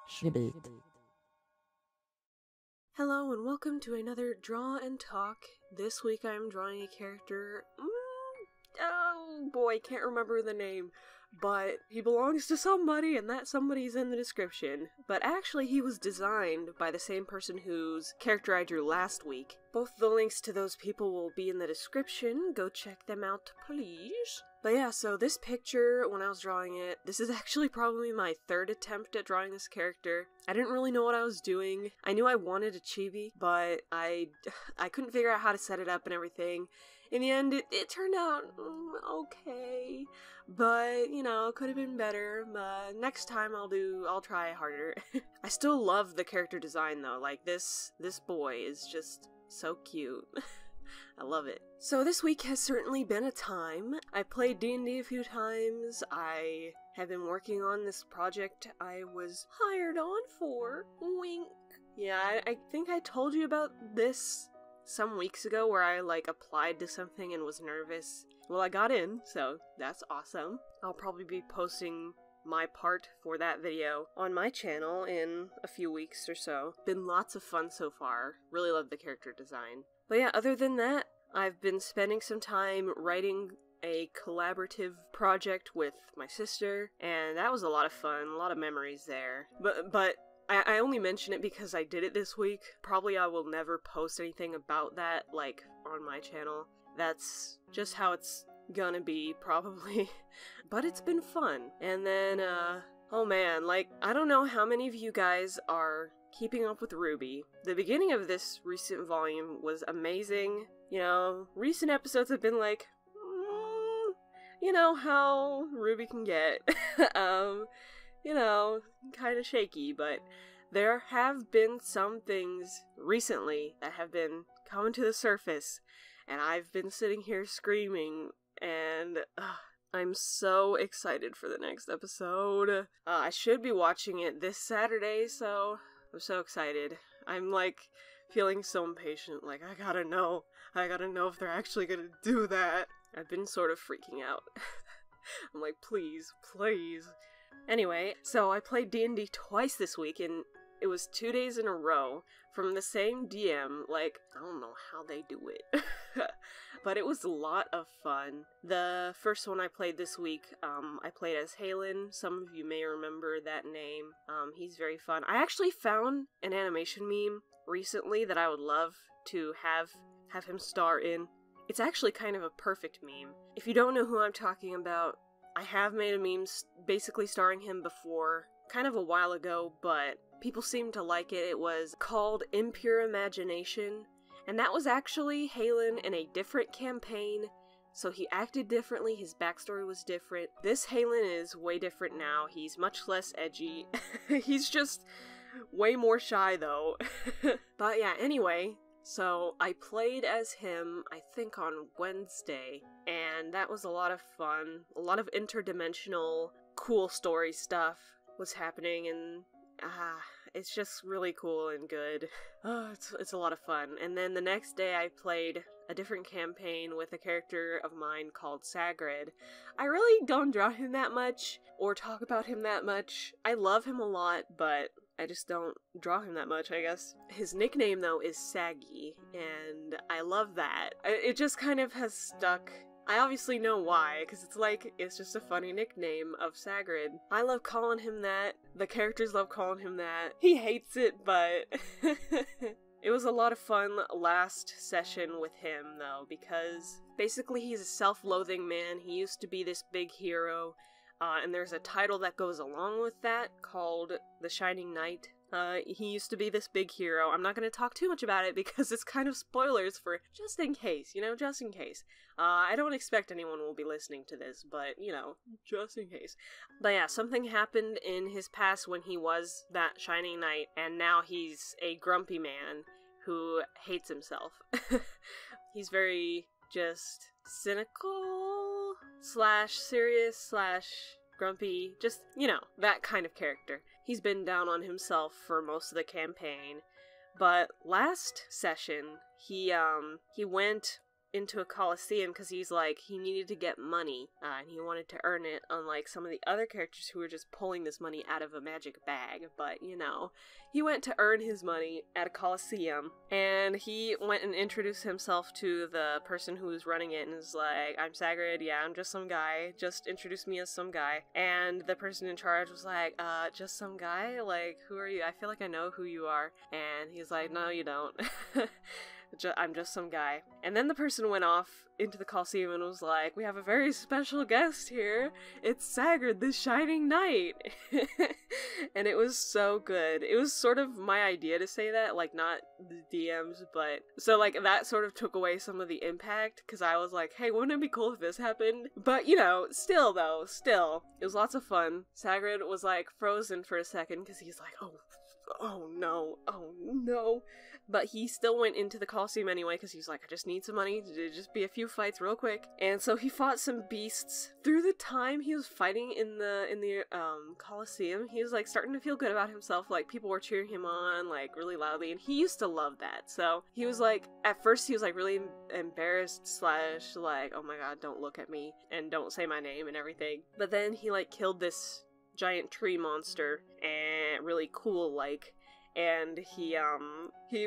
Schnibbelt. Hello and welcome to another Draw and Talk. This week I'm drawing a character, oh boy, can't remember the name, but he belongs to somebody and that somebody's in the description. But actually he was designed by the same person whose character I drew last week. Both the links to those people will be in the description, go check them out please. But yeah, so this picture, when I was drawing it, this is actually probably my third attempt at drawing this character. I didn't really know what I was doing. I knew I wanted a chibi, but I couldn't figure out how to set it up and everything. In the end, it turned out okay, but you know, could have been better. Next time I'll try harder. I still love the character design though. Like this boy is just so cute. I love it. So this week has certainly been a time. I played D&D a few times. I have been working on this project I was hired on for. Wink. Yeah, I think I told you about this some weeks ago where I applied to something and was nervous. Well, I got in, so that's awesome. I'll probably be posting my part for that video on my channel in a few weeks or so. Been lots of fun so far. Really love the character design. But yeah, other than that, I've been spending some time writing a collaborative project with my sister, and that was a lot of fun, a lot of memories there. But I only mention it because I did it this week. Probably I will never post anything about that, on my channel. That's just how it's gonna be, probably. But it's been fun. And then, oh man, I don't know how many of you guys are keeping up with Ruby. The beginning of this recent volume was amazing. You know, recent episodes have been you know how Ruby can get. You know, kind of shaky, but there have been some things recently that have been coming to the surface, and I've been sitting here screaming, and I'm so excited for the next episode. I should be watching it this Saturday, so I'm so excited. I'm feeling so impatient, I gotta know if they're actually gonna do that. I've been sort of freaking out. I'm like, please. Anyway, so I played D&D twice this week, and it was 2 days in a row from the same DM. I don't know how they do it. But it was a lot of fun. The first one I played this week, I played as Halen. Some of you may remember that name. He's very fun. I actually found an animation meme recently that I would love to have him star in. It's actually kind of a perfect meme. If you don't know who I'm talking about, I have made a meme basically starring him before, kind of a while ago, but people seemed to like it. It was called Impure Imagination, and that was actually Halen in a different campaign, so he acted differently, his backstory was different. This Halen is way different now. He's much less edgy. He's just way more shy, though. But yeah, anyway, so I played as him, I think on Wednesday, and that was a lot of fun. A lot of interdimensional, cool story stuff was happening, and it's just really cool and good. It's a lot of fun. And then the next day I played a different campaign with a character of mine called Sagrid. I really don't draw him that much, or talk about him that much. I love him a lot, but I just don't draw him that much, I guess. His nickname, though, is Saggy, and I love that. It just kind of has stuck. I obviously know why, because it's just a funny nickname of Sagrid. I love calling him that. The characters love calling him that. He hates it, but it was a lot of fun last session with him, though, because basically he's a self-loathing man. He used to be this big hero. And there's a title that goes along with that called The Shining Knight. He used to be this big hero. I'm not going to talk too much about it because it's kind of spoilers for just in case, just in case. I don't expect anyone will be listening to this, but, just in case. But yeah, something happened in his past when he was that Shining Knight, and now he's a grumpy man who hates himself. He's very just cynical / serious / grumpy, just, that kind of character. He's been down on himself for most of the campaign, but last session, he went into a coliseum because he's like, he needed to get money, and he wanted to earn it, unlike some of the other characters who were just pulling this money out of a magic bag. But, you know, he went to earn his money at a coliseum, and he went and introduced himself to the person who was running it, and was like, I'm Sagrid, yeah, I'm just some guy, just introduce me as some guy. And the person in charge was like, just some guy? Like, who are you? I feel like I know who you are. And he's like, no, you don't. I'm just some guy. And then the person went off into the Coliseum and was like, we have a very special guest here. It's Sagrid, the Shining Knight. And it was so good. It was sort of my idea to say that, like, not the DM's, but... So, like, that sort of took away some of the impact, because I was like, hey, wouldn't it be cool if this happened? But, you know, still, it was lots of fun. Sagrid was, like, frozen for a second, because he's like, oh no. But he still went into the Coliseum anyway, because he's like, I just need some money to just be a few fights real quick. And so he fought some beasts. Through the time he was fighting in the Coliseum, he was like starting to feel good about himself. Like, people were cheering him on, like, really loudly, and he used to love that. So he was like, at first he was like really embarrassed / like, oh my god, don't look at me and don't say my name and everything. But then he like killed this giant tree monster, and really cool, like, and he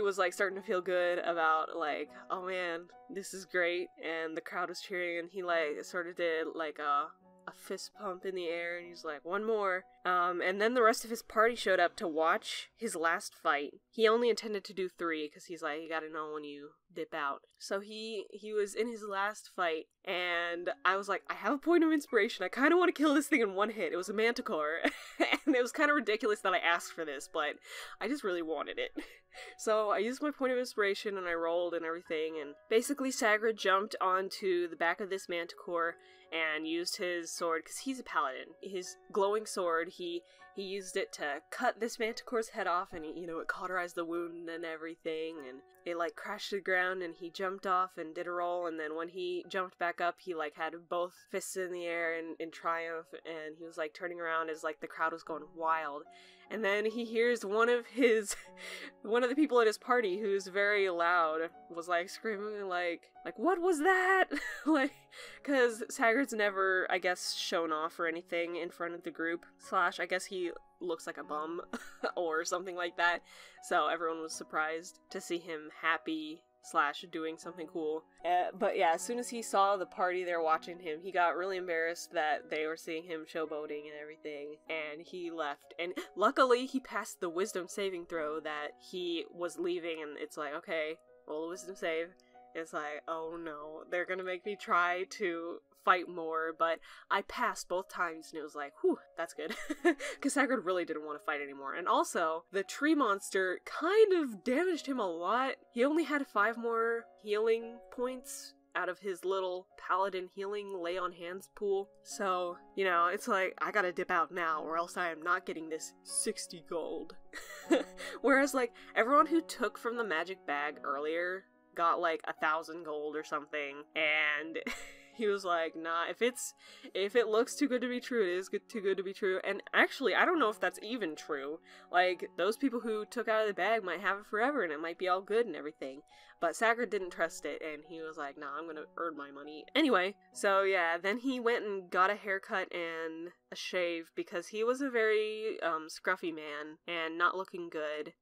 was like starting to feel good about, like, oh man, this is great, and the crowd was cheering, and he like sort of did like a fist pump in the air, and he's like, one more. And then the rest of his party showed up to watch his last fight. He only intended to do 3, because he's like, you gotta know when you dip out. So he was in his last fight, and I was like, I have a point of inspiration. I kind of want to kill this thing in one hit. It was a manticore, and it was kind of ridiculous that I asked for this, but I just really wanted it. So I used my point of inspiration, and I rolled and everything, and basically Sagrid jumped onto the back of this manticore and used his sword, because he's a paladin. His glowing sword, he used it to cut this manticore's head off, and you know, it cauterized the wound and everything, and it like crashed to the ground, and he jumped off and did a roll, and then when he jumped back up, he like had both fists in the air in triumph, and he was like turning around as like the crowd was going wild. And then he hears one of the people at his party, who's very loud, was like screaming like what was that? Like, cause Sagrid's never, I guess, shown off or anything in front of the group, / I guess he looks like a bum or something like that. So everyone was surprised to see him happy / doing something cool. But yeah, as soon as he saw the party there watching him, he got really embarrassed that they were seeing him showboating and everything, and he left. And luckily, he passed the wisdom saving throw that he was leaving, and it's like, okay, roll a wisdom save. It's like, oh no, they're gonna make me try to fight more, but I passed both times, and it was like, whew, that's good. Because Sagrid really didn't want to fight anymore. And also, the tree monster kind of damaged him a lot. He only had 5 more healing points out of his little paladin healing lay on hands pool. So, you know, it's like, I gotta dip out now, or else I am not getting this 60 gold. Whereas, like, everyone who took from the magic bag earlier got like 1,000 gold or something, and he was like, nah, if it looks too good to be true, it is too good to be true. And actually, I don't know if that's even true. Like, those people who took out of the bag might have it forever, and it might be all good and everything. But Sagrid didn't trust it, and he was like, nah, I'm gonna earn my money. Anyway, so yeah, then he went and got a haircut and a shave, because he was a very, scruffy man, and not looking good.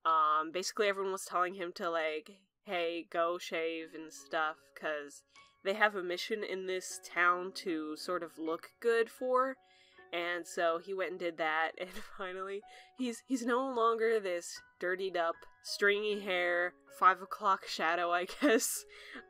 Basically everyone was telling him to, like, hey, go shave and stuff, because they have a mission in this town to sort of look good for, and so he went and did that, and finally, he's no longer this dirtied up, stringy hair, 5 o'clock shadow, I guess,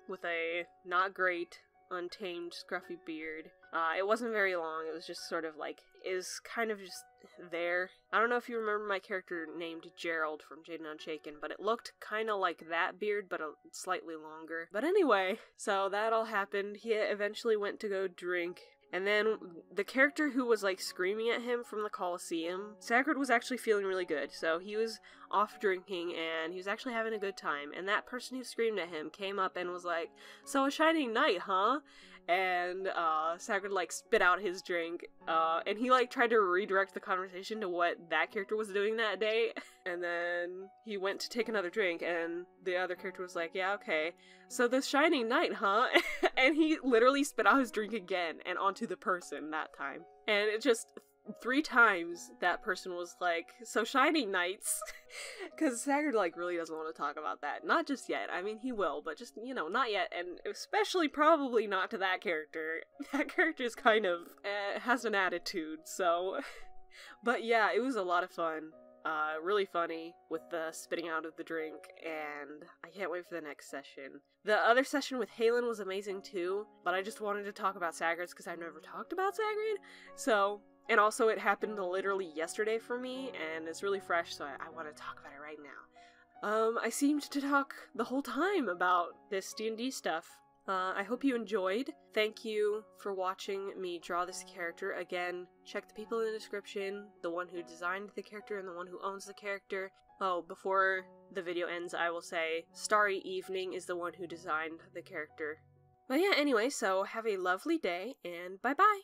with a not great, untamed, scruffy beard. It wasn't very long, it was just sort of like, it was kind of just there. I don't know if you remember my character named Gerald from Jade and Unshaken, but it looked kind of like that beard, but slightly longer. But anyway, so that all happened. He eventually went to go drink, and then the character who was like screaming at him from the Coliseum, Sagrid was actually feeling really good, so he was off drinking, and he was actually having a good time, and that person who screamed at him came up and was like, so a shining knight, huh? and Sagrid like spit out his drink, and he like tried to redirect the conversation to what that character was doing that day, and then he went to take another drink, and the other character was like, yeah, okay, so the Shining Knight, huh? And he literally spit out his drink again, and onto the person that time. And it just 3 times that person was like, so Shining Knights, because Sagrid like really doesn't want to talk about that. Not just yet. I mean, he will, but just, you know, not yet, and especially probably not to that character. That character's kind of has an attitude, so. But yeah, it was a lot of fun. Really funny with the spitting out of the drink, and I can't wait for the next session. The other session with Halen was amazing too, but I just wanted to talk about Sagrid's because I've never talked about Sagrid, so. And also it happened literally yesterday for me, and it's really fresh, so I want to talk about it right now. I seemed to talk the whole time about this D&D stuff. I hope you enjoyed. Thank you for watching me draw this character. Again, check the people in the description, the one who designed the character and the one who owns the character. Oh, before the video ends, I will say Starry Evening is the one who designed the character. But yeah, anyway, so have a lovely day, and bye-bye!